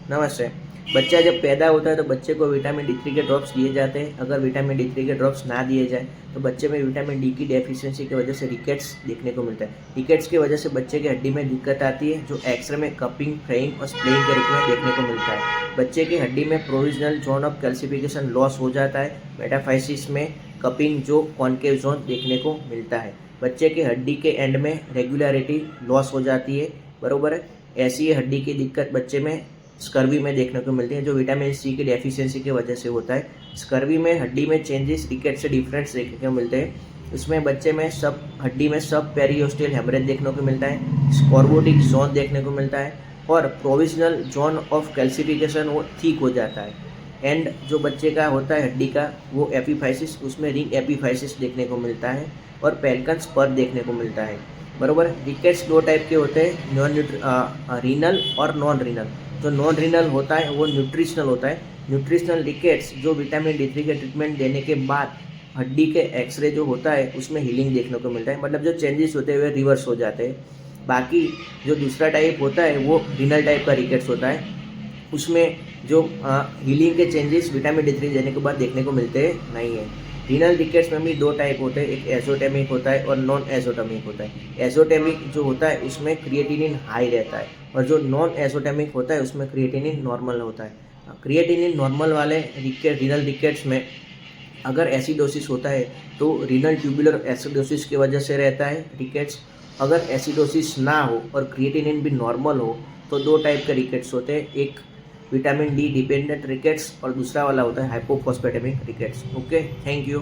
नमस्ते। बच्चा जब पैदा होता है तो बच्चे को विटामिन D3 के ड्रॉप्स दिए जाते हैं। अगर विटामिन D3 के ड्रॉप्स ना दिए जाए तो बच्चे में विटामिन डी की डेफिशिएंसी की वजह से रिकेट्स देखने को मिलता है। रिकेट्स की वजह से बच्चे की हड्डी में दिक्कत आती है, जो एक्सरे में कपिंग, फ्रेइंग और स्प्लेइंग के रूप में देखने को मिलता है। बच्चे की हड्डी में provisional zone of calcification loss हो जाता है। मेटाफाइसिस में कपिंग, जो कॉन्केव जोन देखने को मिलता है। बच्चे की हड्डी के एंड में रेगुलरिटी लॉस हो जाती है, बरोबर है। ऐसी हड्डी की दिक्कत बच्चे में स्कर्वी में देखने को मिलती है, जो विटामिन सी की डेफिशिएंसी की वजह से होता है। स्कर्वी में हड्डी में चेंजेस रिकेट से डिफरेंस देखने को मिलते हैं। इसमें बच्चे में सब हड्डी में सब पेरियोस्टियल हेमरेज देखने को मिलता है, स्कॉर्बोटिक जोन देखने को मिलता है और प्रोविजनल जोन ऑफ कैल्सिफिकेशन वो ठीक हो जाता है। एंड जो बच्चे का होता है हड्डी का वो एपीफाइसिस, उसमें रिंग एपीफाइसिस देखने को मिलता है और पेल्कन स्पर देखने को मिलता है, बरोबर। रिकेट्स दो टाइप के होते हैं, रीनल और नॉन रीनल। जो नॉन रीनल होता है वो न्यूट्रिशनल होता है। न्यूट्रिशनल रिकेट्स जो विटामिन D3 के ट्रीटमेंट देने के बाद हड्डी के एक्सरे जो होता है उसमें हीलिंग देखने को मिलता है, मतलब जो चेंजेस होते हैं वे रिवर्स हो जाते हैं। बाकी जो दूसरा टाइप होता है वो रीनल टाइप का रिकेट्स होता है, उसमें जो हीलिंग के चेंजेस विटामिन D3 देने के बाद देखने को मिलते नहीं है। रीनल रिकेट्स में भी दो टाइप होते हैं, एक एजोटेमिक होता है और नॉन एजोटेमिक होता है। एजोटेमिक जो होता है उसमें क्रिएटिनिन हाई रहता है और जो नॉन एजोटेमिक होता है उसमें क्रिएटिनिन नॉर्मल होता है। क्रिएटिनिन नॉर्मल वाले रीनल रिकेट्स में अगर एसिडोसिस होता है तो रीनल ट्यूबुलर एसिडोसिस की वजह से रहता है रिकेट्स। अगर एसिडोसिस ना हो और क्रिएटिनिन भी नॉर्मल हो तो दो टाइप के रिकेट्स होते हैं, एक विटामिन D डिपेंडेंट रिकेट्स और दूसरा वाला होता है हाइपोफॉस्फेटेमिक रिकेट्स। Okay, thank you.